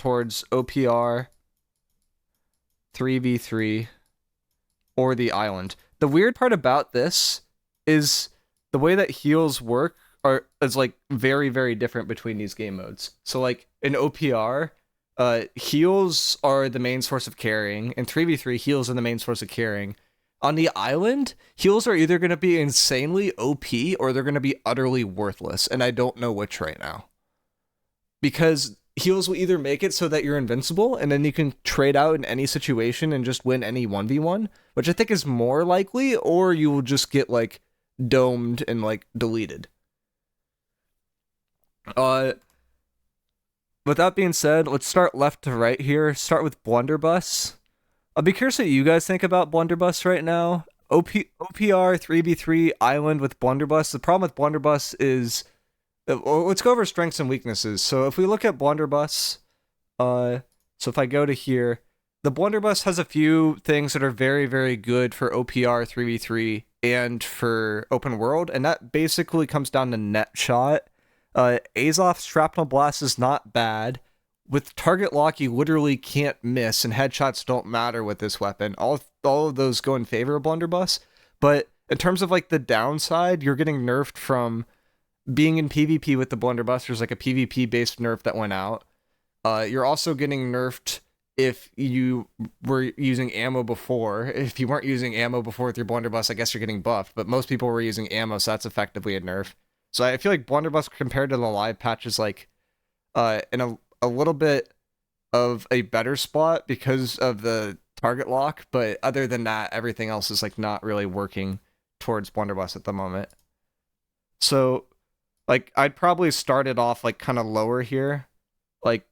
towards OPR, 3v3, or the island. The weird part about this is the way that heals work is like very, very different between these game modes. So like in OPR, heals are the main source of carrying, and 3v3 heals are the main source of carrying. On the island, heals are either going to be insanely OP or they're going to be utterly worthless, and I don't know which right now. Because heals will either make it so that you're invincible, and then you can trade out in any situation and just win any 1v1, which I think is more likely, or you will just get, like, domed and, like, deleted. With that being said, let's start left to right here. Start with Blunderbuss. I'll be curious what you guys think about Blunderbuss right now. OPR 3v3 Island with Blunderbuss. The problem with Blunderbuss is... let's go over strengths and weaknesses. So if we look at Blunderbuss, so if I go to here, the Blunderbuss has a few things that are very, very good for OPR 3v3 and for open world, and that basically comes down to net shot. Azov's Shrapnel Blast is not bad. With target lock, you literally can't miss, and headshots don't matter with this weapon. All of those go in favor of Blunderbuss, but in terms of like the downside, you're getting nerfed from being in PvP with the Blunderbuss. There's like a PvP based nerf that went out. You're also getting nerfed if you were using ammo before. If you weren't using ammo before with your Blunderbuss, I guess you're getting buffed, but most people were using ammo, so that's effectively a nerf. So I feel like Blunderbuss compared to the live patch is like in a little bit of a better spot because of the target lock, but other than that, everything else is like not really working towards Blunderbuss at the moment. So like I'd probably start it off like kind of lower here, like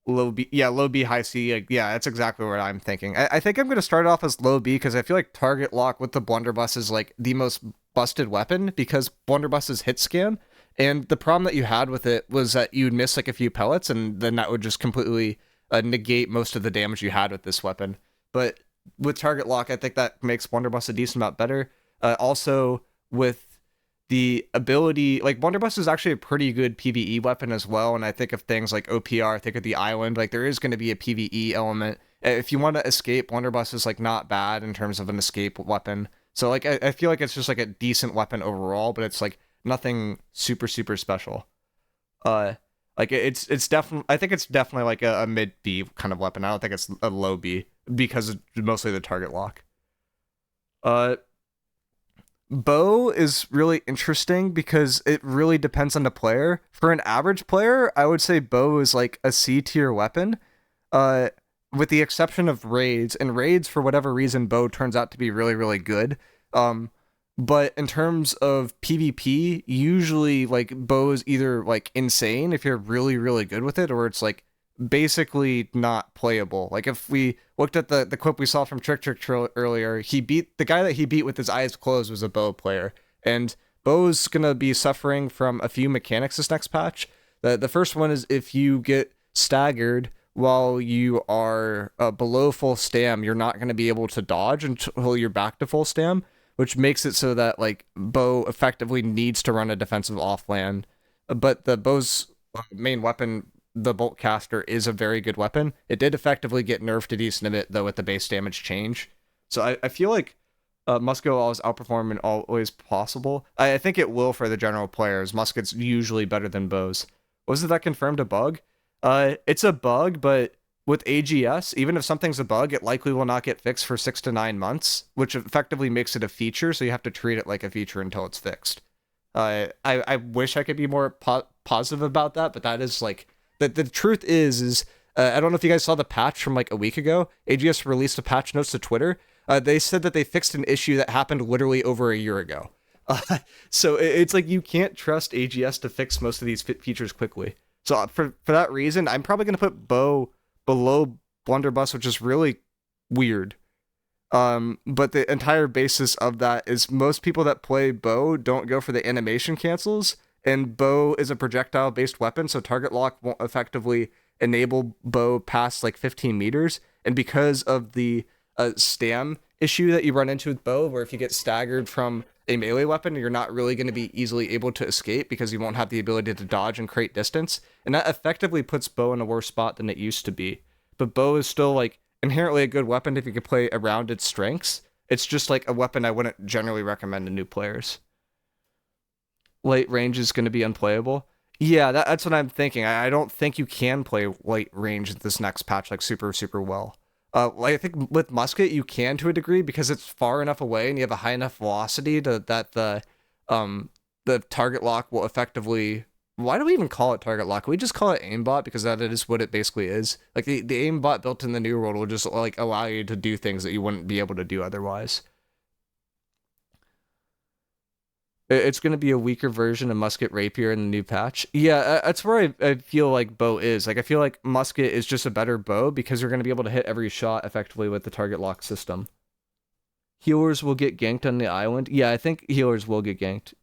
low B, low B, high C. Like, yeah, that's exactly what I'm thinking. I think I'm gonna start it off as low B because I feel like target lock with the Blunderbuss is like the most busted weapon because Blunderbuss is hit scan, and the problem that you had with it was that you'd miss like a few pellets, and then that would just completely negate most of the damage you had with this weapon. But with target lock, I think that makes Blunderbuss a decent amount better. Also with the ability, like Blunderbuss is actually a pretty good PvE weapon as well, and I think of things like OPR, think of the island, like there is going to be a PvE element. If you want to escape, Blunderbuss is like not bad in terms of an escape weapon. So like I feel like it's just like a decent weapon overall, but it's like nothing super, super special. Like it's definitely, I think it's definitely like a mid B kind of weapon. I don't think it's a low B because of mostly the target lock. Bow is really interesting because it really depends on the player. For an average player, I would say bow is like a C tier weapon, with the exception of raids. And raids, for whatever reason, bow turns out to be really, really good. But in terms of PvP, usually like bow is either like insane if you're really, really good with it, or it's like basically not playable. Like if we looked at the clip we saw from Trick earlier, the guy that he beat with his eyes closed was a bow player, and bow's gonna be suffering from a few mechanics this next patch. The first one is if you get staggered while you are below full stam, you're not gonna be able to dodge until you're back to full stam, which makes it so that like bow effectively needs to run a defensive offland. But the bow's main weapon, the bolt caster, is a very good weapon. It did effectively get nerfed a decent bit though with the base damage change. So I feel like Musket will always outperform in all ways possible. I think it will for the general players. Musket's usually better than bows. Wasn't that confirmed a bug? It's a bug, but with AGS, even if something's a bug, it likely will not get fixed for 6 to 9 months, which effectively makes it a feature, so you have to treat it like a feature until it's fixed. I wish I could be more positive about that, but that is like... The truth is I don't know if you guys saw the patch from like a week ago. AGS released a patch notes to Twitter. They said that they fixed an issue that happened literally over a year ago. So it's like you can't trust AGS to fix most of these features quickly. So for that reason, I'm probably going to put bow below Blunderbuss, which is really weird. But the entire basis of that is most people that play bow don't go for the animation cancels, and bow is a projectile based weapon, so target lock won't effectively enable bow past like 15 meters. And because of the stam issue that you run into with bow, where if you get staggered from a melee weapon, you're not really going to be easily able to escape because you won't have the ability to dodge and create distance. And that effectively puts bow in a worse spot than it used to be. But bow is still like inherently a good weapon if you can play around its strengths. It's just like a weapon I wouldn't generally recommend to new players. Late range is going to be unplayable. Yeah, that's what I'm thinking. I don't think you can play late range this next patch like super, super well. Like I think with Musket you can to a degree because it's far enough away and you have a high enough velocity that the target lock will effectively. Why do we even call it target lock? We just call it aimbot because that is what it basically is. Like the aimbot built in the new world will just like allow you to do things that you wouldn't be able to do otherwise. It's going to be a weaker version of Musket Rapier in the new patch. Yeah, that's where I feel like bow is. Like, I feel like Musket is just a better bow because you're going to be able to hit every shot effectively with the target lock system. Healers will get ganked on the island. Yeah, I think healers will get ganked.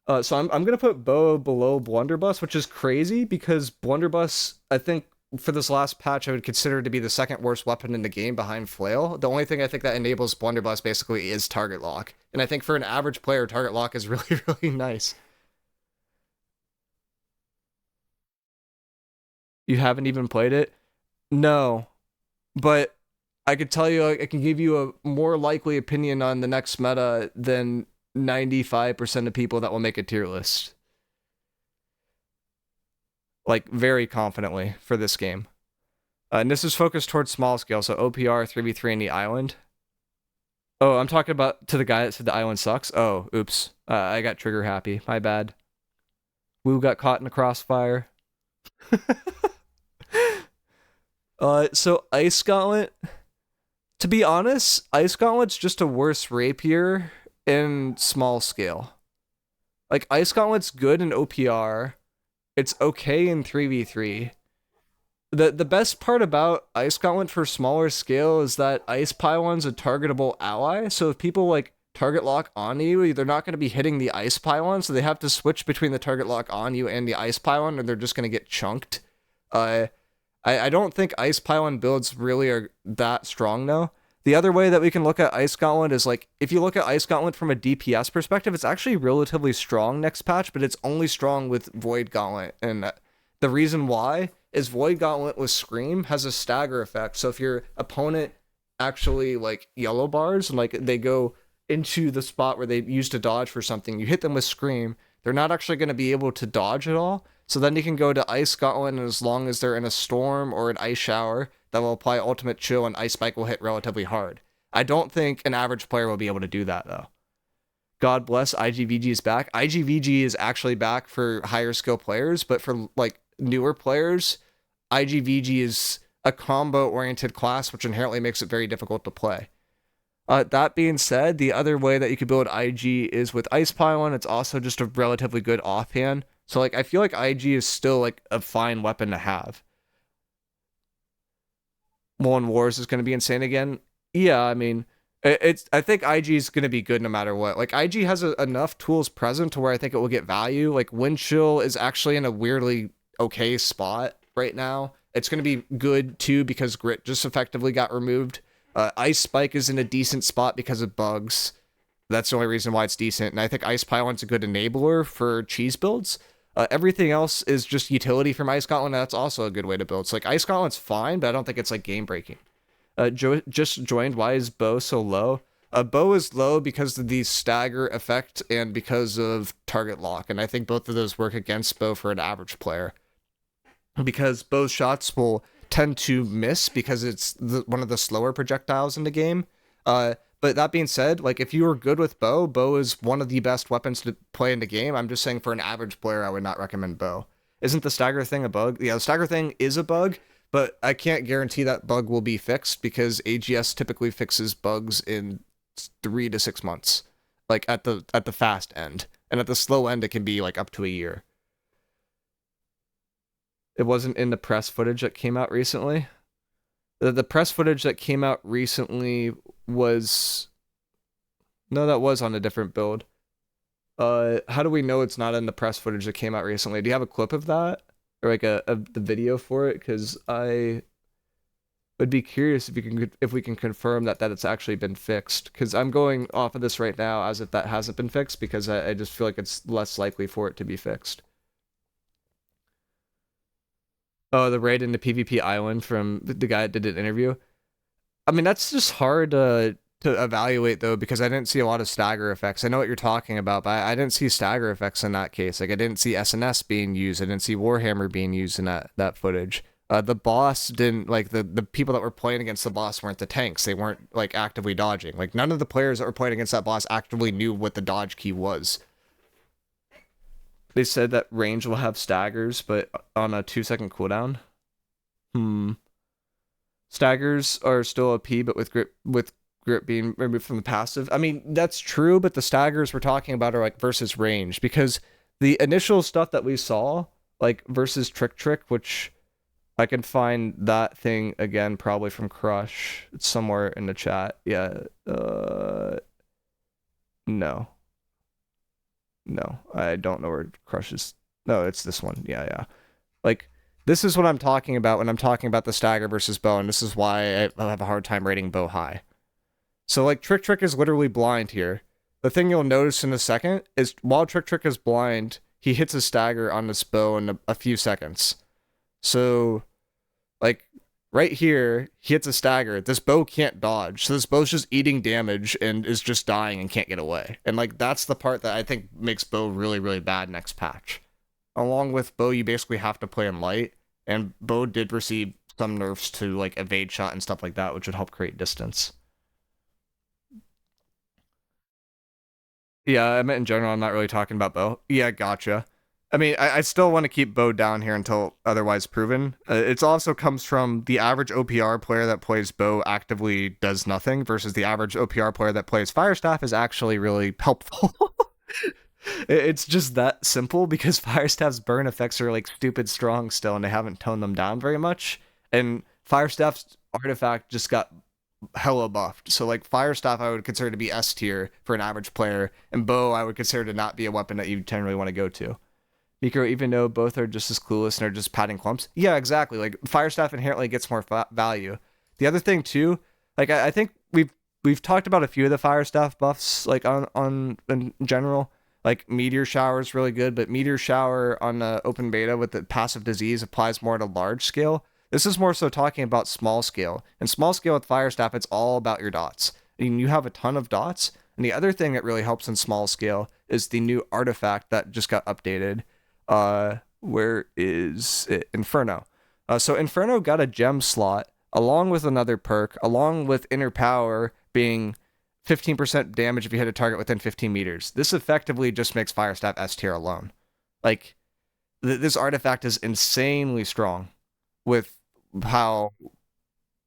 So I'm going to put bow below Blunderbuss, which is crazy because Blunderbuss, I think, for this last patch, I would consider to be the second worst weapon in the game behind Flail. The only thing I think that enables Blunderbuss basically is target lock. And I think for an average player, target lock is really, really nice. You haven't even played it? No. But I could tell you, I can give you a more likely opinion on the next meta than 95% of people that will make a tier list. Like, very confidently for this game. And this is focused towards Smallscale, so OPR 3v3 in the island. Oh, I'm talking about to the guy that said the island sucks. Oh, oops. I got trigger happy. My bad. Woo got caught in the crossfire. So Ice Gauntlet. To be honest, Ice Gauntlet's just a worse Rapier in Smallscale. Like, Ice Gauntlet's good in OPR. It's okay in 3v3. The best part about Ice Gauntlet for smaller scale is that Ice Pylon's a targetable ally, so if people like target lock on you, they're not going to be hitting the Ice Pylon, so they have to switch between the target lock on you and the Ice Pylon, or they're just going to get chunked. I don't think Ice Pylon builds really are that strong, though. The other way that we can look at Ice Gauntlet is, like, if you look at Ice Gauntlet from a DPS perspective, it's actually relatively strong next patch, but it's only strong with Void Gauntlet. And the reason why is Void Gauntlet with Scream has a stagger effect. So if your opponent actually, like, yellow bars, and, like, they go into the spot where they used to dodge for something, you hit them with Scream, they're not actually going to be able to dodge at all. So then you can go to Ice Gauntlet, and as long as they're in a storm or an ice shower, that will apply Ultimate Chill, and Ice Spike will hit relatively hard. I don't think an average player will be able to do that, though. God bless, IGVG is back. IGVG is actually back for higher skill players, but for, like, newer players, IGVG is a combo-oriented class, which inherently makes it very difficult to play. That being said, the other way that you could build IG is with Ice Pylon. It's also just a relatively good offhand. So, like, I feel like IG is still, like, a fine weapon to have. Mullen Wars is going to be insane again. Yeah, I mean, I think IG is going to be good no matter what. Like, IG has enough tools present to where I think it will get value. Like, Wind Chill is actually in a weirdly okay spot right now. It's going to be good, too, because Grit just effectively got removed. Ice Spike is in a decent spot because of bugs. That's the only reason why it's decent. And I think Ice Pylon's a good enabler for cheese builds. Everything else is just utility from Ice Gauntlet, and that's also a good way to build. So, like, Ice Gauntlet's fine, but I don't think it's, like, game-breaking. Just joined, why is bow so low? Bow is low because of the stagger effect and because of target lock, and I think both of those work against bow for an average player. Because bow's shots will tend to miss because it's one of the slower projectiles in the game. But that being said, like, if you are good with bow, bow is one of the best weapons to play in the game. I'm just saying for an average player, I would not recommend bow. Isn't the stagger thing a bug? Yeah, the stagger thing is a bug, but I can't guarantee that bug will be fixed because AGS typically fixes bugs in 3 to 6 months, like at the fast end. And at the slow end, it can be like up to a year. It wasn't in the press footage that came out recently. The press footage that came out recently was... No, that was on a different build. How do we know it's not in the press footage that came out recently? Do you have a clip of that? Or like the video for it? Because I Would be curious if we can confirm that it's actually been fixed, because I'm going off of this right now as if that hasn't been fixed, because I just feel like it's less likely for it to be fixed. Oh, the raid into PvP Island from the guy that did an interview. I mean, that's just hard to evaluate though, because I didn't see a lot of stagger effects. I know what you're talking about, but I didn't see stagger effects in that case. Like I didn't see SNS being used. I didn't see Warhammer being used in that footage. The boss didn't like the people that were playing against the boss weren't the tanks. They weren't like actively dodging. Like none of the players that were playing against that boss actively knew what the dodge key was. They said that range will have staggers, but on a 2-second cooldown. Hmm. Staggers are still a P, but with grip being removed from the passive. I mean, that's true, but the staggers we're talking about are like versus range, because the initial stuff that we saw, like versus Trick, which I can find that thing again probably from Crush. It's somewhere in the chat. Yeah. No. No, I don't know where Crush is. No, it's this one. Yeah. Like, this is what I'm talking about when I'm talking about the stagger versus bow, and this is why I have a hard time rating bow high. So, like, Trick is literally blind here. The thing you'll notice in a second is while Trick is blind, he hits a stagger on this bow in a few seconds. So, like, right here, he hits a stagger. This bow can't dodge. So this bow's just eating damage and is just dying and can't get away. And, like, that's the part that I think makes bow really, really bad next patch. Along with bow, you basically have to play in light. And bow did receive some nerfs to, like, evade shot and stuff like that, which would help create distance. Yeah, I meant in general, I'm not really talking about bow. Yeah, gotcha. I mean, I still want to keep bow down here until otherwise proven. It also comes from the average OPR player that plays bow actively does nothing versus the average OPR player that plays Firestaff is actually really helpful. It's just that simple, because Firestaff's burn effects are like stupid strong still, and they haven't toned them down very much. And Firestaff's artifact just got hella buffed. So like Firestaff I would consider to be S tier for an average player, and bow I would consider to not be a weapon that you generally want to go to. miicrow, even though both are just as clueless and are just padding clumps. Yeah, exactly. Like Firestaff inherently gets more value. The other thing too, like I think we've talked about a few of the Firestaff buffs, like on in general. Like Meteor Shower is really good, but Meteor Shower on the open beta with the passive disease applies more to large scale. This is more so talking about small scale. And small scale with Firestaff, it's all about your dots. And you have a ton of dots. And the other thing that really helps in small scale is the new artifact that just got updated. Where is it? Inferno. So Inferno got a gem slot along with another perk, along with Inner Power being 15% damage if you hit a target within 15 meters. This effectively just makes Firestaff S tier alone. Like, this artifact is insanely strong with how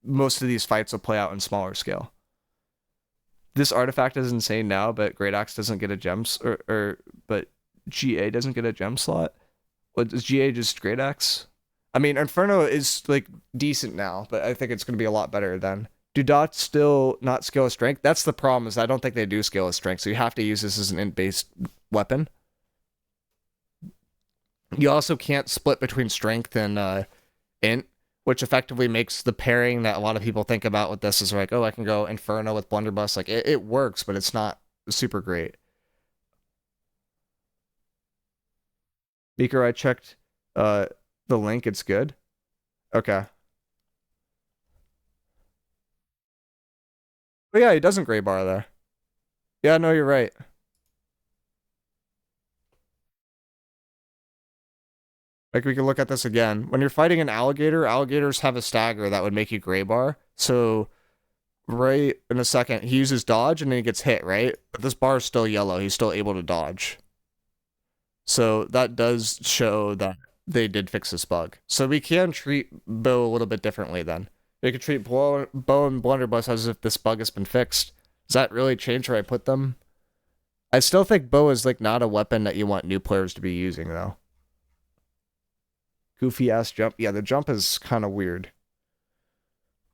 most of these fights will play out in smaller scale. This artifact is insane now, but Great Axe doesn't get a gem, but GA doesn't get a gem slot. What is GA just Great Axe? I mean, Inferno is like decent now, but I think it's going to be a lot better then. Do dots still not scale with strength? That's the problem, is I don't think they do scale with strength, so you have to use this as an int-based weapon. You also can't split between strength and int, which effectively makes the pairing that a lot of people think about with this is like, oh, I can go Inferno with Blunderbuss. Like, it works, but it's not super great. miicrow, I checked the link. It's good. Okay. But yeah, he doesn't gray bar there. Yeah, no, you're right. Like, we can look at this again. When you're fighting an alligator, alligators have a stagger that would make you gray bar. So, right in a second, he uses dodge and then he gets hit, right? But this bar is still yellow. He's still able to dodge. So, that does show that they did fix this bug. So, we can treat bow a little bit differently then. We could treat bow and Blunderbuss as if this bug has been fixed. Does that really change where I put them? I still think bow is like not a weapon that you want new players to be using though. Goofy ass jump. Yeah, the jump is kind of weird.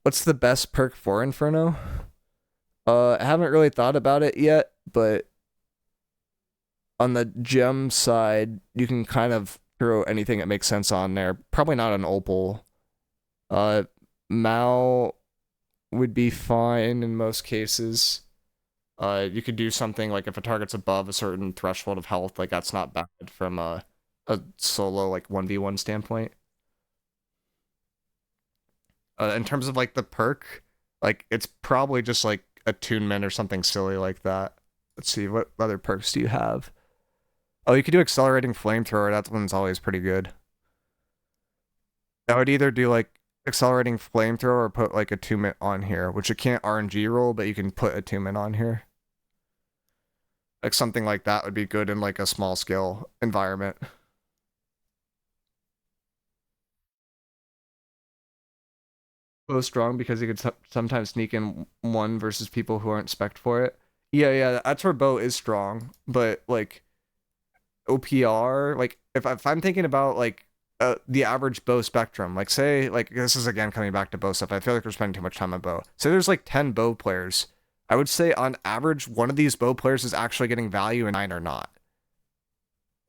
What's the best perk for Inferno? I haven't really thought about it yet, but on the gem side, you can kind of throw anything that makes sense on there. Probably not an opal. Mal would be fine in most cases. You could do something like if a target's above a certain threshold of health, like that's not bad from a solo like 1v1 standpoint. In terms of like the perk, like it's probably just like attunement or something silly like that. Let's see, what other perks do you have? Oh, you could do accelerating flamethrower. That one's always pretty good. I would either do like accelerating flamethrower or put like attunement on here, which you can't RNG roll, but you can put attunement on here. Like something like that would be good in like a small scale environment. Bow strong because you could sometimes sneak in one versus people who aren't spec for it. Yeah, that's where bow is strong, but like OPR, like if I'm thinking about like the average bow spectrum, like say like this is again coming back to bow stuff. I feel like we're spending too much time on bow. So there's like 10 bow players. I would say on average one of these bow players is actually getting value and 9 are not.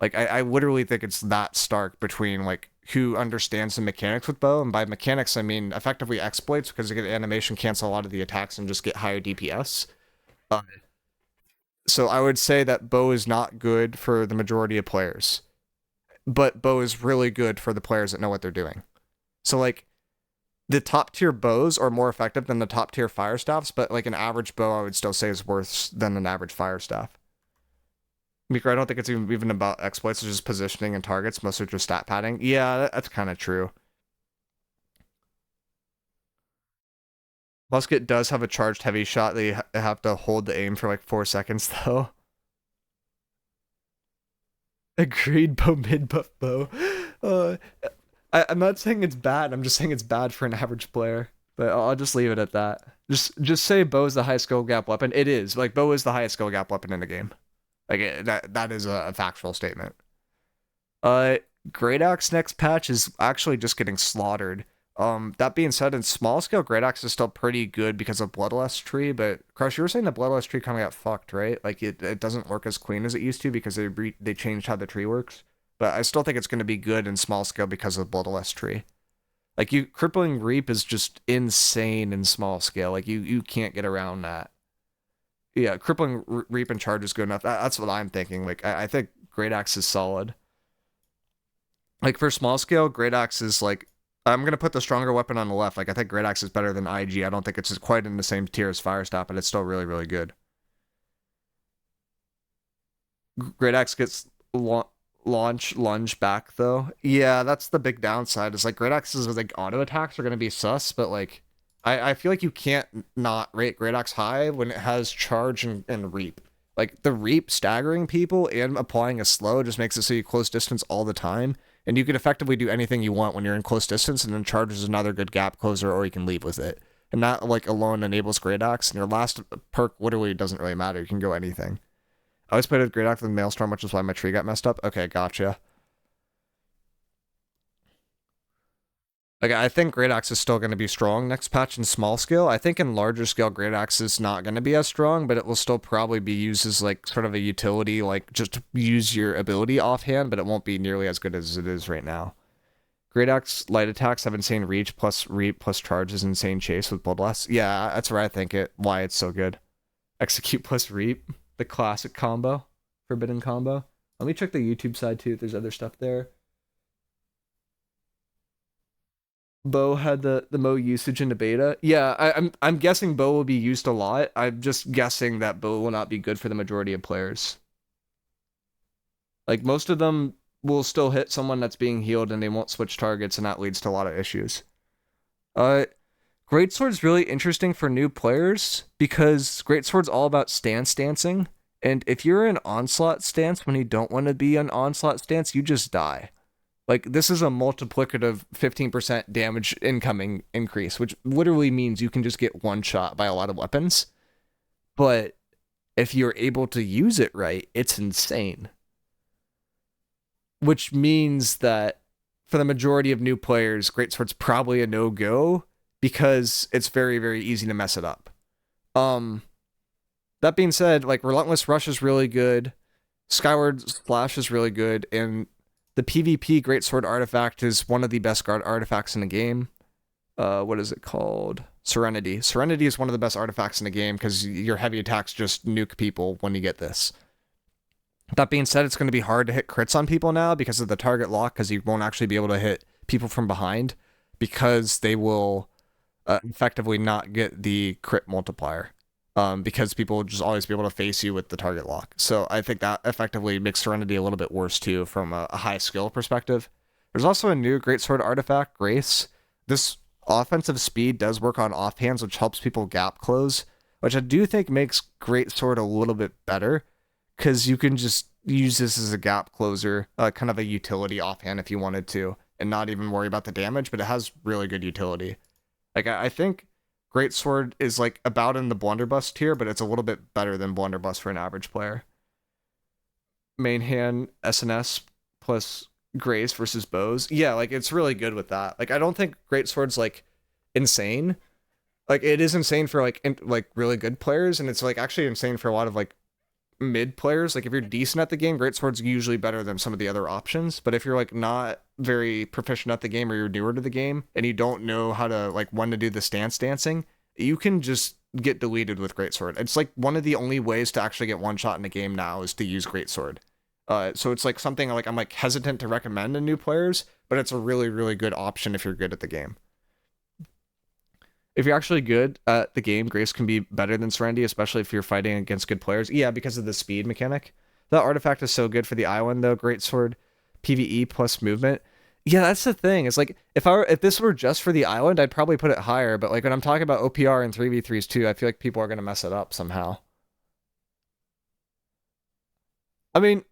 Like I literally think it's that stark between like who understands the mechanics with bow, and by mechanics I mean effectively exploits because you get animation cancel a lot of the attacks and just get higher DPS. Uh, so I would say that bow is not good for the majority of players, but bow is really good for the players that know what they're doing. So like the top tier bows are more effective than the top tier fire staffs, but like an average bow I would still say is worse than an average fire staff. Miicrow, I don't think it's even about exploits, it's just positioning and targets, most are just stat padding. Yeah, that's kind of true. Musket does have a charged heavy shot that you have to hold the aim for like 4 seconds, though. Agreed, bow mid buff bow. Uh, I'm not saying it's bad, I'm just saying it's bad for an average player. But I'll just leave it at that. Just say bow is the high skill gap weapon. It is. Like, bow is the highest skill gap weapon in the game. Like, that is a factual statement. Great Axe next patch is actually just getting slaughtered. That being said, in small scale, Great Axe is still pretty good because of Bloodlust Tree, but Crush, you were saying the Bloodlust Tree kind of got fucked, right? Like, it doesn't work as clean as it used to because they changed how the tree works. But I still think it's going to be good in small scale because of Bloodlust Tree. Like, Crippling Reap is just insane in small scale. Like, you can't get around that. Yeah, Crippling Reap and Charge is good enough. That's what I'm thinking. Like, I think Great Axe is solid. Like, for small scale, Great Axe is like, I'm going to put the stronger weapon on the left. Like, I think Great Axe is better than IG. I don't think it's quite in the same tier as Fire Staff, but it's still really, really good. Great Axe gets lunge back, though. Yeah, that's the big downside. Is like, Great Axes with, like, auto attacks are going to be sus, but, like, I feel like you can't not rate Great Axe high when it has Charge and Reap. Like, the Reap staggering people and applying a slow just makes it so you close distance all the time. And you can effectively do anything you want when you're in close distance, and then Charge is another good gap closer, or you can leave with it. And that, like, alone enables Great Axe, and your last perk literally doesn't really matter. You can go anything. I always played with Great Axe with Maelstrom, which is why my tree got messed up. Okay, gotcha. Like, I think Great Axe is still going to be strong next patch in small scale. I think in larger scale, Great Axe is not going to be as strong, but it will still probably be used as, like, sort of a utility, like, just to use your ability offhand, but it won't be nearly as good as it is right now. Great Axe light attacks have insane reach, plus Reap, plus charges, insane chase with Bloodlust. Yeah, that's where I think why it's so good. Execute plus Reap, the classic combo, forbidden combo. Let me check the YouTube side, too, if there's other stuff there. Bow had the Mo usage in the beta. Yeah, I'm guessing Bow will be used a lot. I'm just guessing that Bow will not be good for the majority of players. Like, most of them will still hit someone that's being healed and they won't switch targets, and that leads to a lot of issues. Greatsword's really interesting for new players because Greatsword's all about stance dancing, and if you're in onslaught stance when you don't want to be an onslaught stance, you just die. Like, this is a multiplicative 15% damage incoming increase, which literally means you can just get one shot by a lot of weapons. But if you're able to use it right, it's insane. Which means that for the majority of new players, Greatsword's probably a no-go because it's very, very easy to mess it up. That being said, like, Relentless Rush is really good, Skyward Splash is really good, and the PvP Greatsword artifact is one of the best guard artifacts in the game. what is it called? Serenity. Serenity is one of the best artifacts in the game because your heavy attacks just nuke people when you get this. That being said, it's going to be hard to hit crits on people now because of the target lock, because you won't actually be able to hit people from behind because they will effectively not get the crit multiplier. Because people will just always be able to face you with the target lock. So I think that effectively makes Serenity a little bit worse too from a high skill perspective. There's also a new Greatsword artifact, Grace. This offensive speed does work on offhands, which helps people gap close, which I do think makes Greatsword a little bit better, because you can just use this as a gap closer, kind of a utility offhand if you wanted to, and not even worry about the damage, but it has really good utility. Like, I think Greatsword is like about in the Blunderbuss tier, but it's a little bit better than Blunderbuss for an average player. Main hand SNS plus Grace versus bows. Yeah, like it's really good with that. Like I don't think Greatsword's like insane. Like it is insane for like really good players, and it's like actually insane for a lot of like mid players. Like if you're decent at the game, Greatsword's usually better than some of the other options. But if you're like not very proficient at the game, or you're newer to the game and you don't know how to like when to do the stance dancing, you can just get deleted with Greatsword. It's like one of the only ways to actually get one shot in the game now is to use Greatsword. So it's like something like I'm like hesitant to recommend to new players, but it's a really, really good option if you're good at the game. If you're actually good at the game, Grace can be better than Serenity, especially if you're fighting against good players. Yeah, because of the speed mechanic. That artifact is so good for the island, though. Greatsword, PvE plus movement. Yeah, that's the thing. It's like if this were just for the island, I'd probably put it higher. But like when I'm talking about OPR and 3v3s too, I feel like people are gonna mess it up somehow. I mean,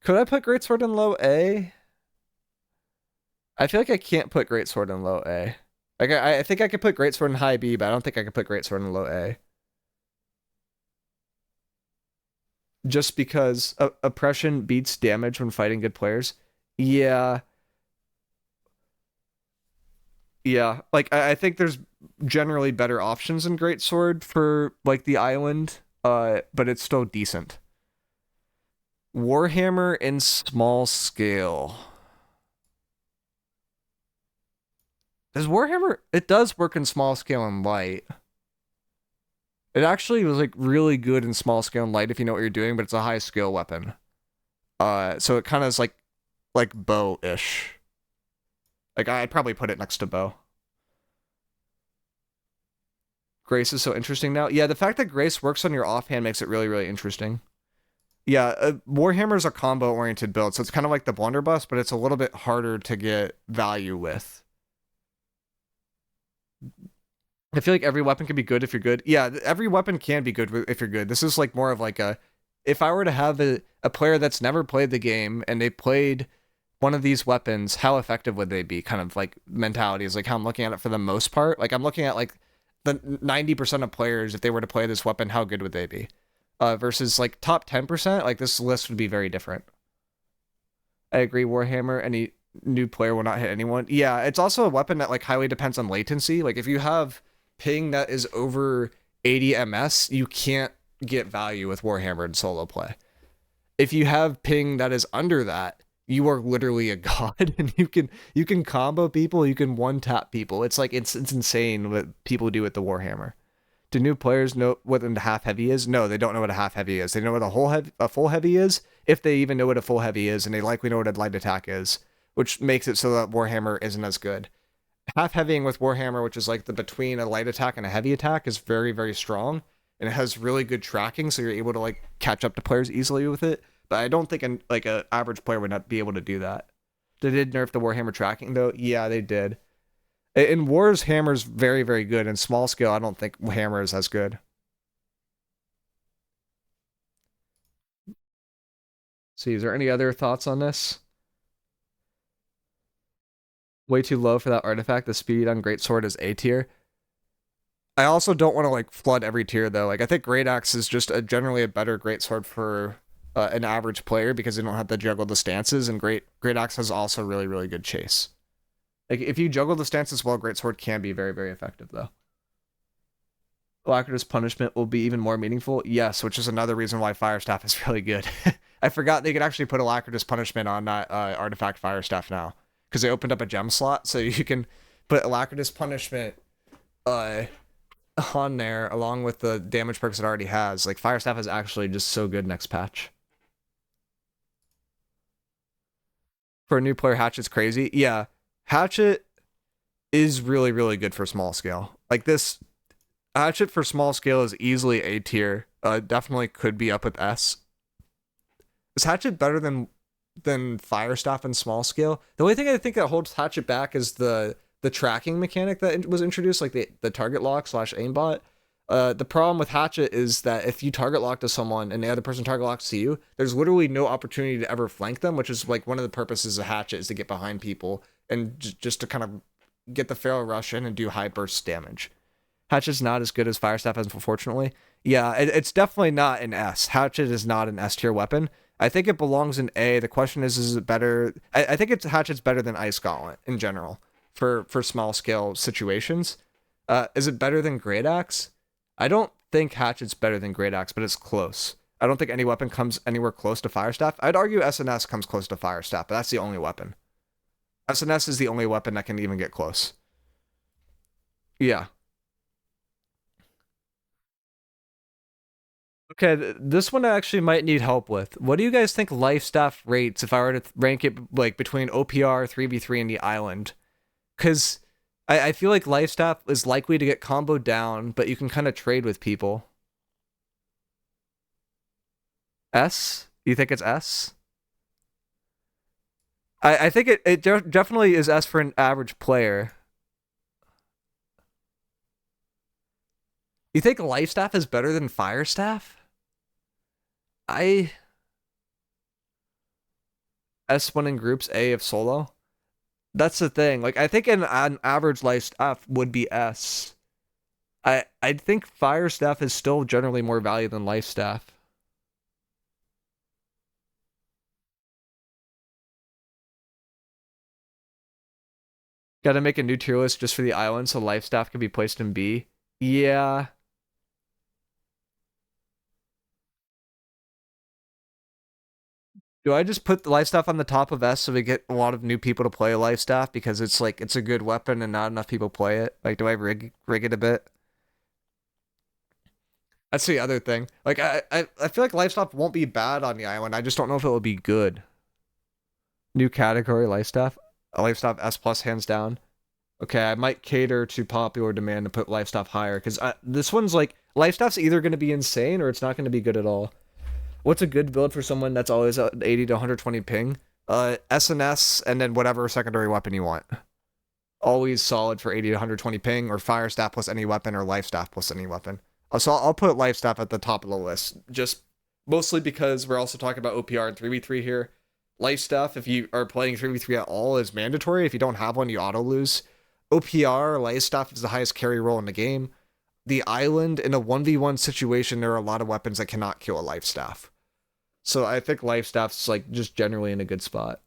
could I put Greatsword in low A? I feel like I can't put Greatsword in low A. Like I think I could put Greatsword in high B, but I don't think I could put Greatsword in low A. Just because oppression beats damage when fighting good players. Yeah. Yeah. Like I think there's generally better options in Greatsword for like the island, but it's still decent. Warhammer in small scale. Does Warhammer... It does work in small scale and light. It actually was like really good in small scale and light if you know what you're doing, but it's a high skill weapon. So it kind of is like bow-ish. Like I'd probably put it next to bow. Grace is so interesting now. Yeah, the fact that Grace works on your offhand makes it really, really interesting. Yeah, Warhammer's a combo-oriented build, so it's kind of like the Blunderbuss, but it's a little bit harder to get value with. I feel like every weapon can be good if you're good. Yeah, every weapon can be good if you're good. This is like more of like a... If I were to have a player that's never played the game and they played one of these weapons, how effective would they be? Kind of like mentality is like how I'm looking at it for the most part. Like I'm looking at like the 90% of players, if they were to play this weapon, how good would they be? Versus like top 10%, like this list would be very different. I agree, Warhammer, any new player will not hit anyone. Yeah, it's also a weapon that like highly depends on latency. Like if you have ping that is over 80 ms, you can't get value with Warhammer in solo play. If you have ping that is under that, you are literally a god, and you can combo people, you can one tap people. It's like it's insane what people do with the Warhammer. Do new players know what a half heavy is? No, they don't know what a half heavy is. They know what a full heavy is, if they even know what a full heavy is, and they likely know what a light attack is, which makes it so that Warhammer isn't as good. Half heavying with Warhammer, which is like the between a light attack and a heavy attack, is very, very strong, and it has really good tracking, so you're able to like catch up to players easily with it. But I don't think an average player would not be able to do that. They did nerf the Warhammer tracking though. Yeah, they did. In Wars, Hammer's very, very good. In small scale, I don't think Hammer is as good. See, is there any other thoughts on this? Way too low for that artifact. The speed on Greatsword is A tier. I also don't want to like flood every tier though. Like I think Great Axe is just generally a better Greatsword for an average player because they don't have to juggle the stances, and Great Axe has also really, really good chase. Like if you juggle the stances well, Greatsword can be very, very effective though. Alacritus punishment will be even more meaningful. Yes, which is another reason why Firestaff is really good. I forgot they could actually put Alacritus punishment on that artifact Firestaff now, because they opened up a gem slot, so you can put Alacritus Punishment on there along with the damage perks it already has. Like Fire Staff is actually just so good next patch. For a new player, Hatchet's crazy. Yeah, Hatchet is really, really good for small scale. Like this Hatchet for small scale is easily A tier. Definitely could be up with S. Is Hatchet better than Fire Staff in small scale? The only thing I think that holds Hatchet back is the tracking mechanic that was introduced, like the target lock / aimbot. The problem with Hatchet is that if you target lock to someone and the other person target locks to you, there's literally no opportunity to ever flank them, which is like one of the purposes of Hatchet is to get behind people and just to kind of get the feral rush in and do high burst damage. Hatchet's not as good as Fire Staff, unfortunately. Yeah, it's definitely not an S. Hatchet is not an S tier weapon. I think it belongs in A. The question is it better? I think Hatchet's better than Ice Gauntlet in general for small scale situations. Is it better than Great Axe? I don't think Hatchet's better than Great Axe, but it's close. I don't think any weapon comes anywhere close to Fire Staff. I'd argue SNS comes close to Fire Staff, but that's the only weapon. SNS is the only weapon that can even get close. Yeah. Okay, this one I actually might need help with. What do you guys think life staff rates if I were to rank it like between OPR, 3v3, and the island? Because I feel like life staff is likely to get comboed down, but you can kind of trade with people. S? You think it's S? I think it definitely is S for an average player. You think life staff is better than fire staff? I S1 in groups, A if solo. That's the thing. Like I think an average life staff would be S. I think fire staff is still generally more value than life staff. Got to make a new tier list just for the island so life staff can be placed in B. Yeah. Do I just put the life staff on the top of S so we get a lot of new people to play life staff because it's like it's a good weapon and not enough people play it? Like, do I rig it a bit? That's the other thing. Like, I feel like life staff won't be bad on the island. I just don't know if it will be good. New category life staff. Life staff S plus hands down. Okay, I might cater to popular demand to put life staff higher because this one's like life staff's either going to be insane or it's not going to be good at all. What's a good build for someone that's always at 80 to 120 ping? SNS and then whatever secondary weapon you want. Always solid for 80 to 120 ping or fire staff plus any weapon or life staff plus any weapon. So I'll put life staff at the top of the list, just mostly because we're also talking about OPR and 3v3 here. Life staff, if you are playing 3v3 at all, is mandatory. If you don't have one, you auto lose. OPR, life staff is the highest carry roll in the game. The island, in a 1v1 situation, there are a lot of weapons that cannot kill a life staff. So I think life staff's like just generally in a good spot.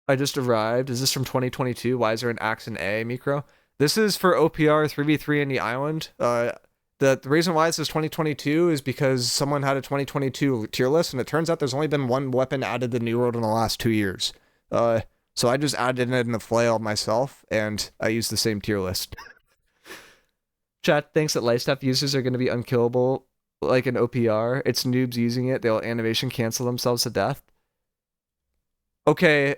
I just arrived. Is this from 2022? Why is there an axe in A, miicrow? This is for OPR 3v3 in the island. The reason why this is 2022 is because someone had a 2022 tier list, and it turns out there's only been one weapon added to New World in the last 2 years. So I just added it in the Flail myself, and I used the same tier list. Chat thinks that life staff users are going to be unkillable, like an OPR. It's noobs using it. They'll animation cancel themselves to death. Okay,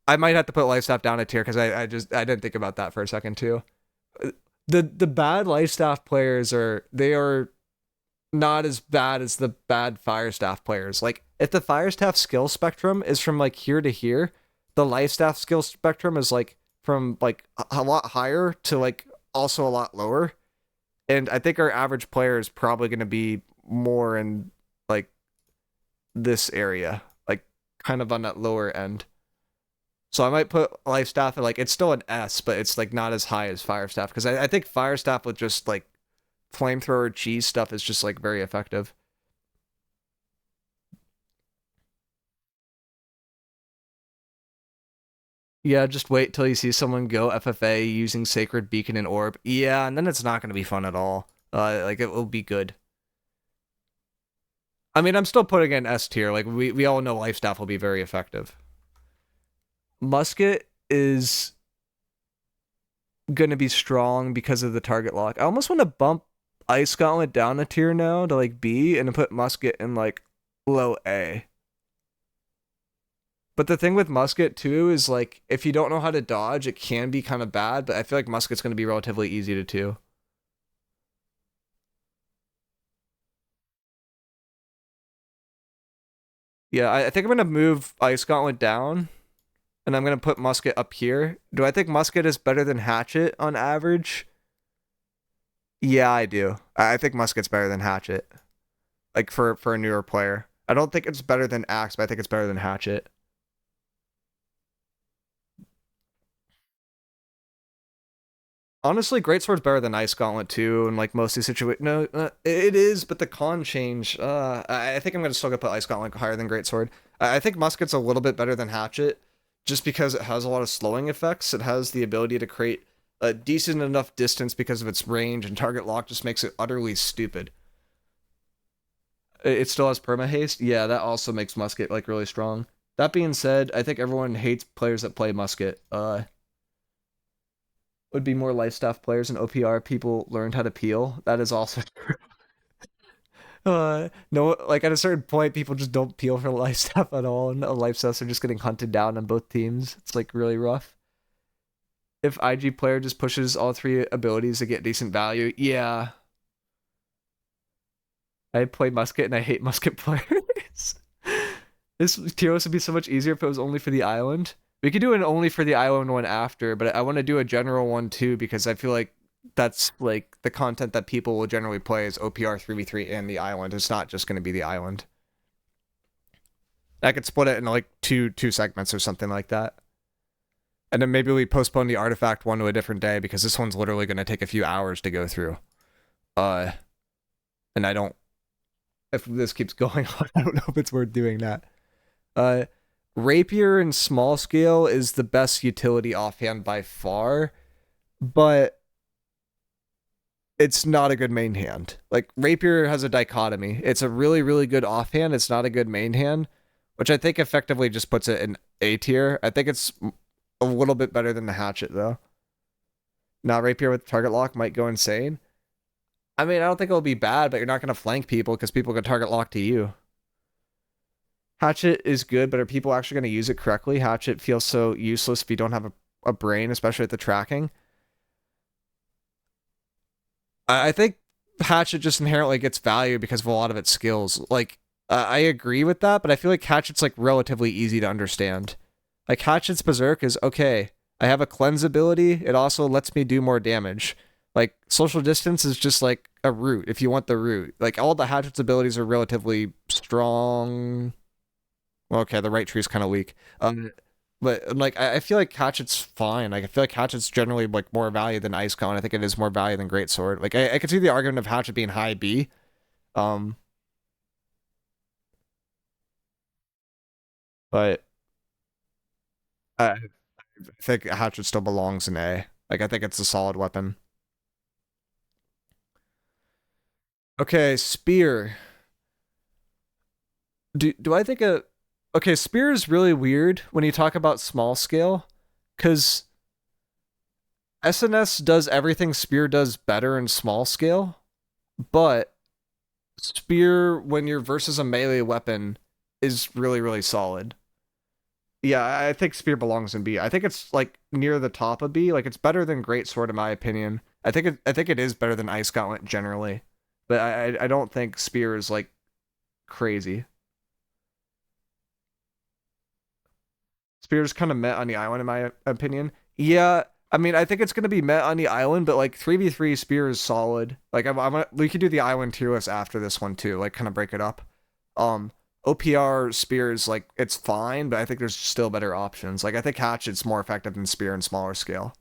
I might have to put life staff down a tier because I didn't think about that for a second too. The bad life staff players are not as bad as the bad fire staff players. Like if the fire staff skill spectrum is from like here to here, the life staff skill spectrum is like from like a lot higher to like also a lot lower. And I think our average player is probably going to be more in like this area, like kind of on that lower end. So I might put life staff at like it's still an S, but it's like not as high as fire staff because I think fire staff with just like flamethrower cheese stuff is just like very effective. Yeah, just wait till you see someone go FFA using Sacred Beacon and Orb. Yeah, and then it's not going to be fun at all. Like it will be good. I mean, I'm still putting in S tier. Like we all know life staff will be very effective. Musket is gonna be strong because of the target lock. I almost want to bump Ice Gauntlet down a tier now to like B and then put Musket in like low A. But the thing with Musket too is like if you don't know how to dodge, it can be kind of bad, but I feel like Musket's gonna be relatively easy to two. Yeah, I think I'm gonna move Ice Gauntlet down and I'm gonna put Musket up here. Do I think Musket is better than Hatchet on average? Yeah, I do. I think Musket's better than Hatchet. Like for a newer player. I don't think it's better than Axe, but I think it's better than Hatchet. Honestly, Greatsword's better than Ice Gauntlet too, and like most of these situations. No, it is, but the con change. I think I'm gonna still gonna put Ice Gauntlet higher than Greatsword. I think Musket's a little bit better than Hatchet, just because it has a lot of slowing effects. It has the ability to create a decent enough distance because of its range, and target lock just makes it utterly stupid. It still has perma haste. Yeah, that also makes Musket like really strong. That being said, I think everyone hates players that play Musket. Would be more life staff players and OPR people learned how to peel. That is also true. No, like at a certain point, people just don't peel for life staff at all, and life staffs are just getting hunted down on both teams. It's like really rough. If IG player just pushes all three abilities to get decent value, yeah. I play Musket and I hate Musket players. This tier list would be so much easier if it was only for the island. We could do an only for the island one after, but I want to do a general one too because I feel like that's like the content that people will generally play is OPR 3v3 and the island. It's not just going to be the island. I could split it in like two segments or something like that. And then maybe we postpone the artifact one to a different day because this one's literally going to take a few hours to go through. And I don't, if this keeps going on, I don't know if it's worth doing that. Rapier and Smallscale is the best utility offhand by far, but it's not a good main hand. Like Rapier has a dichotomy. It's a really, really good offhand. It's not a good main hand, which I think effectively just puts it in A tier. I think it's a little bit better than the Hatchet though. Now Rapier with target lock might go insane. I mean, I don't think it'll be bad, but you're not going to flank people because people can target lock to you. Hatchet is good, but are people actually going to use it correctly? Hatchet feels so useless if you don't have a brain, especially at the tracking. I think Hatchet just inherently gets value because of a lot of its skills. Like, I agree with that, but I feel like Hatchet's like relatively easy to understand. Like, Hatchet's Berserk is okay. I have a cleanse ability. It also lets me do more damage. Like, social distance is just like a root if you want the root. Like, all the Hatchet's abilities are relatively strong. Well, okay, the right tree is kind of weak. But like I feel like Hatchet's fine. Like I feel like Hatchet's generally like more value than Ice Cone. I think it is more value than Greatsword. Like I could see the argument of Hatchet being high B. But I think Hatchet still belongs in A. Like I think it's a solid weapon. Okay, Spear. Do I think a okay, Spear is really weird when you talk about Smallscale, because SNS does everything Spear does better in Smallscale, but Spear, when you're versus a melee weapon, is really, really solid. Yeah, I think Spear belongs in B. I think it's like near the top of B. Like it's better than Greatsword in my opinion. I think it is better than Ice Gauntlet generally, but I don't think Spear is like crazy. Spear's kind of met on the island in my opinion. Yeah, I mean, I think it's gonna be met on the island, but like 3v3 Spear is solid. Like we could do the island tier list after this one too, like kind of break it up. Um, OPR Spear is like it's fine, but I think there's still better options. Like I think Hatchet's more effective than Spear in smaller scale.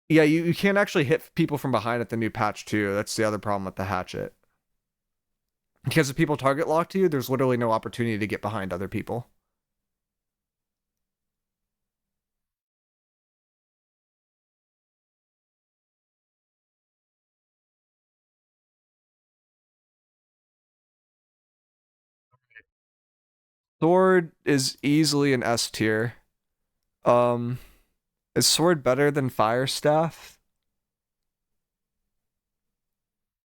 Yeah, you can't actually hit people from behind at the new patch too. That's the other problem with the Hatchet. Because if people target lock to you, there's literally no opportunity to get behind other people. Sword is easily an S tier. Um, is sword better than fire staff?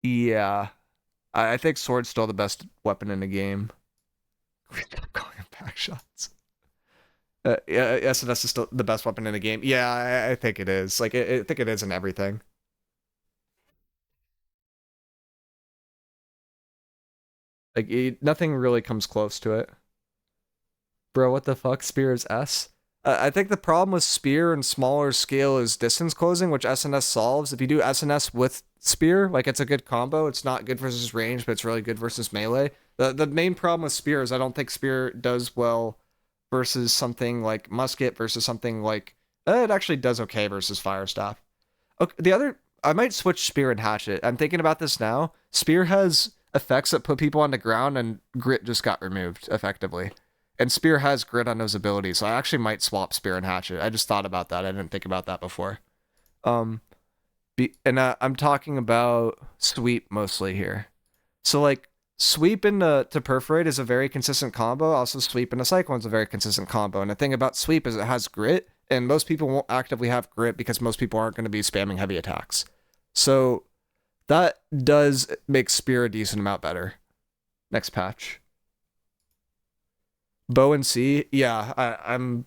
Yeah, I think sword's still the best weapon in the game. Stop calling them back shots. Yeah, SNS is still the best weapon in the game. Yeah, I think it is. Like, I think it is in everything. Like, nothing really comes close to it. Bro, what the fuck? Spear is S? I think the problem with Spear and smaller scale is distance closing, which SNS solves. If you do SNS with Spear, like, it's a good combo. It's not good versus range, but it's really good versus melee. The main problem with Spear is I don't think Spear does well versus something like Musket versus something like... it actually does okay versus Fire Staff. Okay, the other... I might switch Spear and Hatchet. I'm thinking about this now. Spear has effects that put people on the ground, and Grit just got removed, effectively. And Spear has Grit on those abilities, so I actually might swap Spear and Hatchet. I just thought about that. I didn't think about that before. Um, I'm talking about Sweep mostly here. So, like, Sweep into to Perforate is a very consistent combo. Also, Sweep into Cyclone is a very consistent combo. And the thing about Sweep is it has Grit, and most people won't actively have Grit because most people aren't going to be spamming heavy attacks. So, that does make Spear a decent amount better. Next patch. Bow and C, yeah, I'm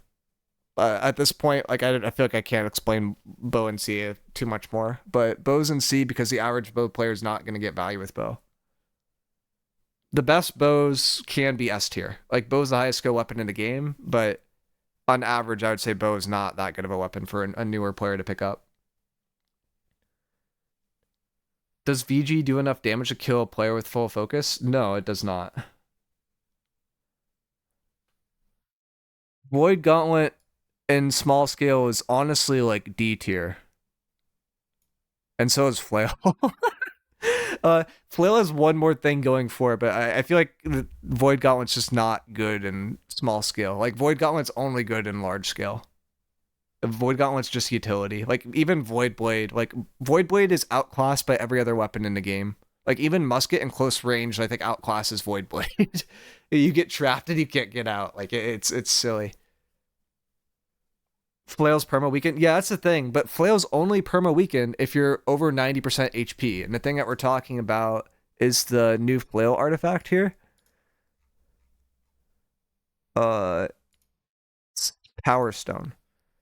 at this point, like, I feel like I can't explain bow and C too much more, but bows and C because the average bow player is not going to get value with bow. The best bows can be S tier. Like, bow's the highest skill weapon in the game, but on average, I would say bow is not that good of a weapon for a newer player to pick up. Does VG do enough damage to kill a player with full focus? No, it does not. Void Gauntlet in Smallscale is honestly like D tier. And so is Flail. Flail has one more thing going for it, but I feel like the Void Gauntlet's just not good in Smallscale. Like, Void Gauntlet's only good in large scale. Void Gauntlet's just utility. Like, even Void Blade. Like, Void Blade is outclassed by every other weapon in the game. Like, even Musket in close range, I think, outclasses Void Blade. You get trapped and you can't get out. Like, it's silly. Flail's perma weaken. Yeah, that's the thing. But Flail's only perma weaken if you're over 90% HP. And the thing that we're talking about is the new Flail artifact here. Uh, Power Stone.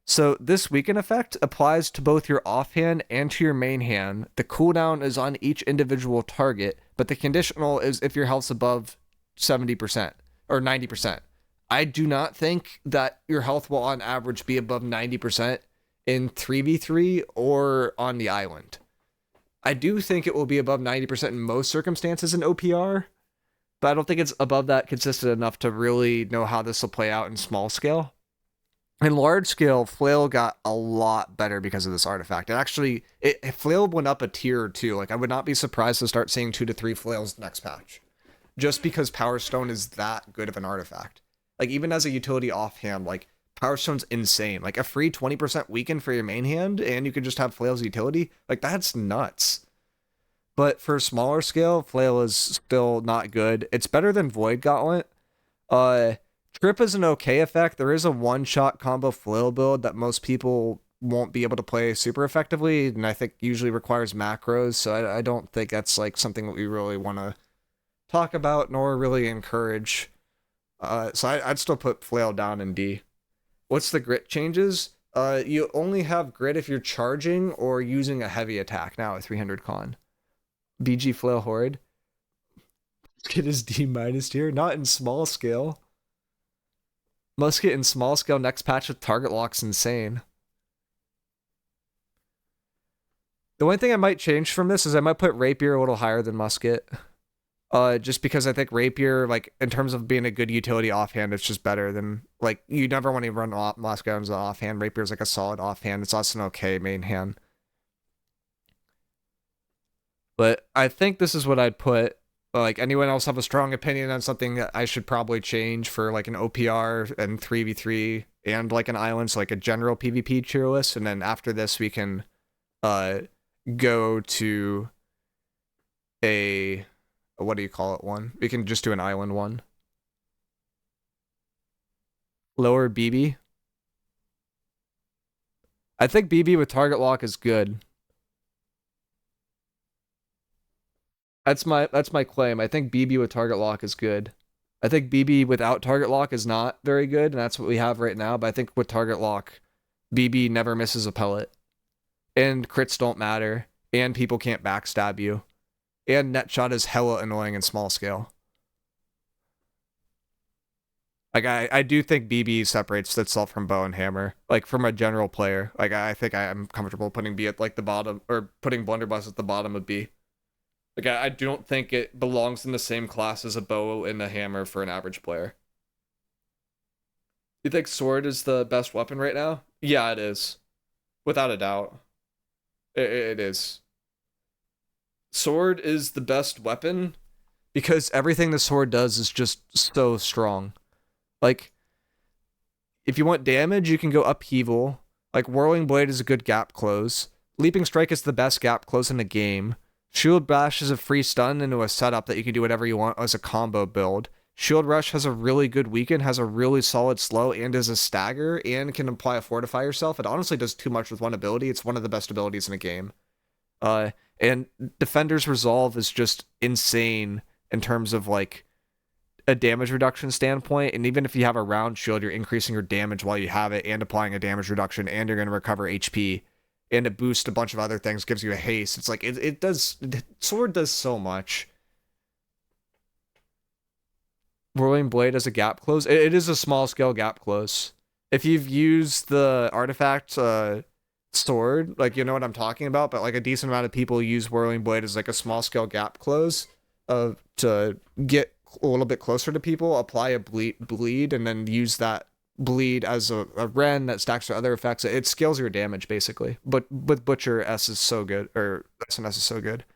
So this weaken effect applies to both your offhand and to your main hand. The cooldown is on each individual target, but the conditional is if your health's above 70% or 90%. I do not think that your health will on average be above 90% in 3v3 or on the island. I do think it will be above 90% in most circumstances in OPR, but I don't think it's above that consistent enough to really know how this will play out in small scale. In large scale, Flail got a lot better because of this artifact. Flail went up a tier or two. Like, I would not be surprised to start seeing 2 to 3 Flails next patch, just because Power Stone is that good of an artifact. Like, even as a utility offhand, like, Power Stone's insane. Like, a free 20% weaken for your main hand, and you can just have Flail's utility. Like, that's nuts. But for smaller scale, Flail is still not good. It's better than Void Gauntlet. Trip is an okay effect. There is a one-shot combo Flail build that most people won't be able to play super effectively, and I think usually requires macros, so I don't think that's like something that we really want to talk about nor really encourage. So I'd still put Flail down in D. What's the grit changes? You only have grit if you're charging or using a heavy attack now at 300 con. BG Flail Horde. Musket is D minus tier, not in small scale. Musket in small scale next patch with target lock's insane. The one thing I might change from this is I might put Rapier a little higher than Musket. Just because I think Rapier, like, in terms of being a good utility offhand, it's just better than, like, you never want to run Musket as an offhand. Rapier's like a solid offhand. It's also an okay main hand. But I think this is what I'd put. Like, anyone else have a strong opinion on something that I should probably change for, like, an OPR and 3v3 and, like, an island, so, like, a general PvP tier list, and then after this we can go to a, what do you call it, one? We can just do an island one. Lower BB. I think BB with target lock is good. That's my claim. I think BB with target lock is good. I think BB without target lock is not very good, and that's what we have right now. But I think with target lock, BB never misses a pellet, and crits don't matter, and people can't backstab you, and net shot is hella annoying in small scale. Like I do think BB separates itself from bow and hammer. Like from a general player, like I think I'm comfortable putting B at like the bottom or putting Blunderbuss at the bottom of B. Like I don't think it belongs in the same class as a bow and a hammer for an average player. You think sword is the best weapon right now? Yeah, it is, without a doubt. It is. Sword is the best weapon because everything the sword does is just so strong. Like, if you want damage, you can go upheaval. Like, Whirling Blade is a good gap close. Leaping Strike is the best gap close in the game. Shield Bash is a free stun into a setup that you can do whatever you want as a combo build. Shield Rush has a really good weaken, has a really solid slow, and is a stagger, and can apply a Fortify yourself. It honestly does too much with one ability. It's one of the best abilities in the game. And Defender's Resolve is just insane in terms of, like, a damage reduction standpoint, and even if you have a round shield, you're increasing your damage while you have it and applying a damage reduction, and you're going to recover HP, and it boosts a bunch of other things, gives you a haste. It's like it does. Sword does so much. Whirling Blade as a gap close. It is a small scale gap close. If you've used the artifact sword, like, you know what I'm talking about, but like a decent amount of people use Whirling Blade as like a small scale gap close to get a little bit closer to people, apply a bleed, and then use that bleed as a Ren that stacks to other effects. It scales your damage, basically. But with Butcher, S is so good, or SNS is so good.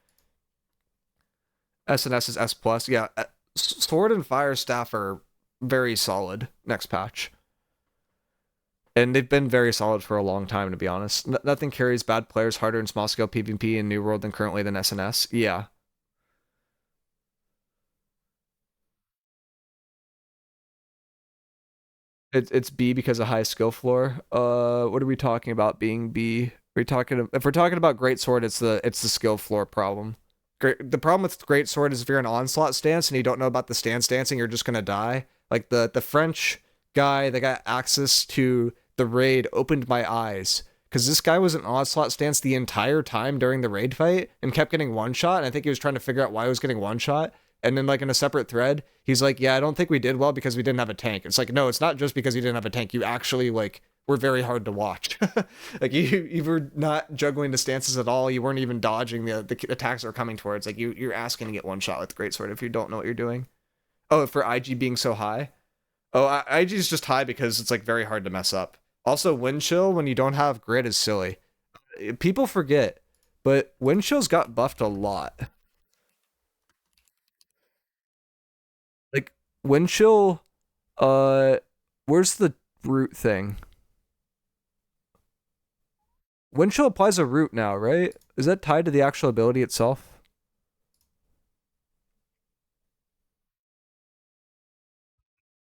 SNS is S+. Yeah, Sword and Fire Staff are very solid next patch. And they've been very solid for a long time, to be honest. Nothing carries bad players harder in small-scale PvP in New World than currently than SNS. Yeah. It's B because of high skill floor. What are we talking about being B? If we're talking about great sword, it's the skill floor problem. The problem with great sword is if you're an onslaught stance and you don't know about the stance dancing, you're just gonna die. Like the French guy that got access to the raid opened my eyes because this guy was an onslaught stance the entire time during the raid fight and kept getting one shot. And I think he was trying to figure out why he was getting one shot. And then, like, in a separate thread, he's like, yeah, I don't think we did well because we didn't have a tank. It's like, no, it's not just because you didn't have a tank. You actually, like, were very hard to watch. Like, you were not juggling the stances at all. You weren't even dodging the attacks that were coming towards. Like, you're asking to get one shot with Greatsword if you don't know what you're doing. Oh, for IG being so high? Oh, IG is just high because it's, like, very hard to mess up. Also, Wind Chill, when you don't have Grid, is silly. People forget, but Wind Chill's got buffed a lot. Like, Wind Chill, where's the root thing? Wind Chill applies a root now, right? Is that tied to the actual ability itself?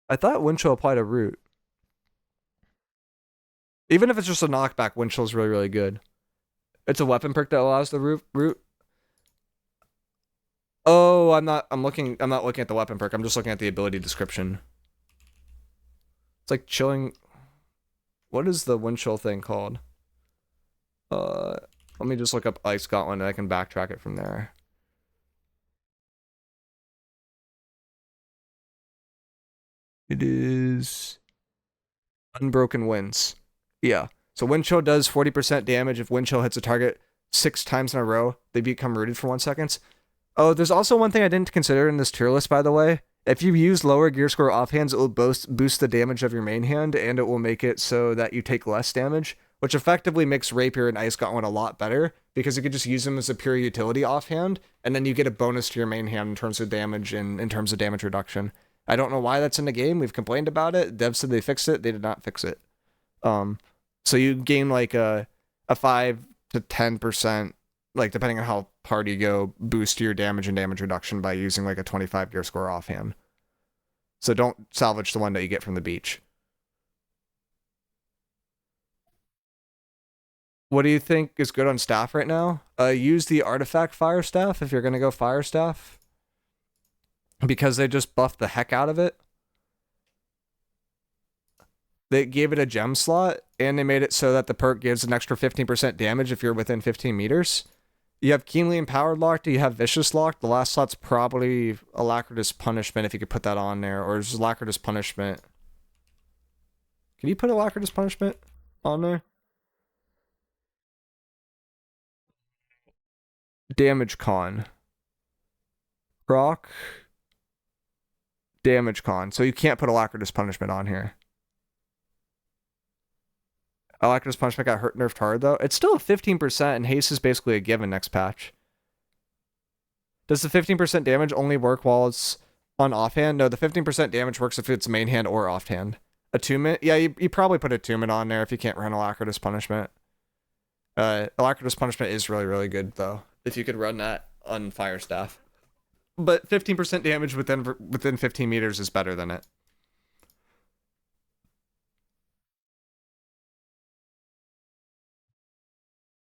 I thought Wind Chill applied a root. Even if it's just a knockback, Wind Chill is really, really good. It's a weapon perk that allows the root. Oh, I'm not looking at the weapon perk. I'm just looking at the ability description. It's like chilling. What is the Wind Chill thing called? Let me just look up Ice Gauntlet and I can backtrack it from there. It is Unbroken Winds. Yeah. So Wind Chill does 40% damage if Wind Chill hits a target 6 times in a row. They become rooted for 1 second. Oh, there's also one thing I didn't consider in this tier list, by the way. If you use lower gear score offhands, it will boost the damage of your main hand, and it will make it so that you take less damage, which effectively makes Rapier and Ice Gauntlet a lot better, because you could just use them as a pure utility offhand, and then you get a bonus to your main hand in terms of damage and in terms of damage reduction. I don't know why that's in the game. We've complained about it. Devs said they fixed it. They did not fix it. So you gain like a 5 to 10%, like depending on how hard you go, boost your damage and damage reduction by using like a 25 gear score offhand. So don't salvage the one that you get from the beach. What do you think is good on staff right now? Use the artifact fire staff if you're gonna go fire staff, because they just buffed the heck out of it. They gave it a gem slot, and they made it so that the perk gives an extra 15% damage if you're within 15 meters. You have Keenly Empowered locked, you have Vicious locked. The last slot's probably Alacritus Punishment if you could put that on there, or is Alacritus Punishment. Can you put Alacritus Punishment on there? Damage con. Proc. Damage con. So you can't put Alacritus Punishment on here. Alacritus Punishment got nerfed hard though. It's still a 15%, and haste is basically a given next patch. Does the 15% damage only work while it's on offhand? No, the 15% damage works if it's main hand or offhand. Attunement? Yeah, you probably put Attunement on there if you can't run Alacritus Punishment. Alacritus Punishment is really, really good though, if you could run that on Fire Staff. But 15% damage within 15 meters is better than it.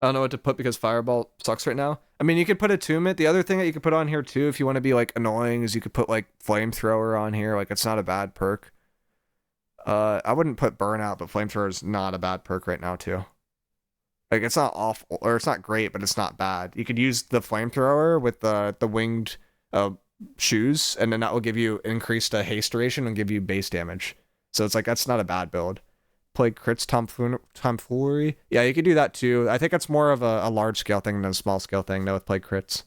I don't know what to put because Fireball sucks right now. I mean, you could put Attunement. The other thing that you could put on here too, if you want to be like annoying, is you could put like Flamethrower on here. Like, it's not a bad perk. I wouldn't put Burnout, but Flamethrower is not a bad perk right now too. Like, it's not awful, or it's not great, but it's not bad. You could use the Flamethrower with the winged shoes, and then that will give you increased haste duration and give you base damage. So it's like, that's not a bad build. Play crits tomfoolery. Yeah, you could do that too. I think it's more of a large scale thing than a small scale thing though with play crits.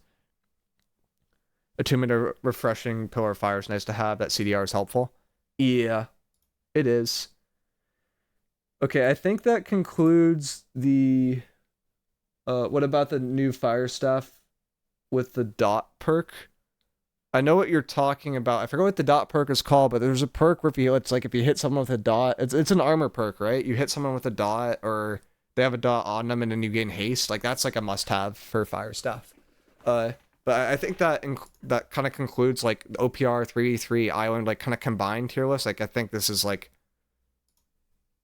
Attunement to refreshing Pillar of Fire is nice to have. That CDR is helpful. Yeah, it is. Okay, I think that concludes the what about the new fire staff with the dot perk? I know what you're talking about. I forget what the dot perk is called, but there's a perk where it's like if you hit someone with a dot, it's an armor perk, right? You hit someone with a dot, or they have a dot on them, and then you gain haste. Like, that's like a must-have for fire staff. But I think that that kind of concludes like the OPR 3v3 island, like kind of combined tier list. Like, I think this is like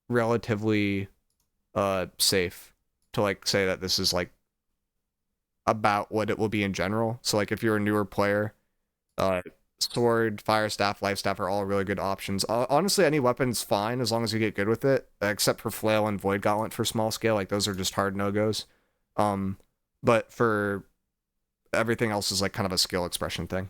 relatively safe to like say that this is like about what it will be in general. So like if you're a newer player, sword, fire staff, life staff are all really good options. Honestly, any weapon's fine as long as you get good with it, except for Flail and Void Gauntlet for small scale. Like, those are just hard no-goes. But for everything else is like kind of a skill expression thing.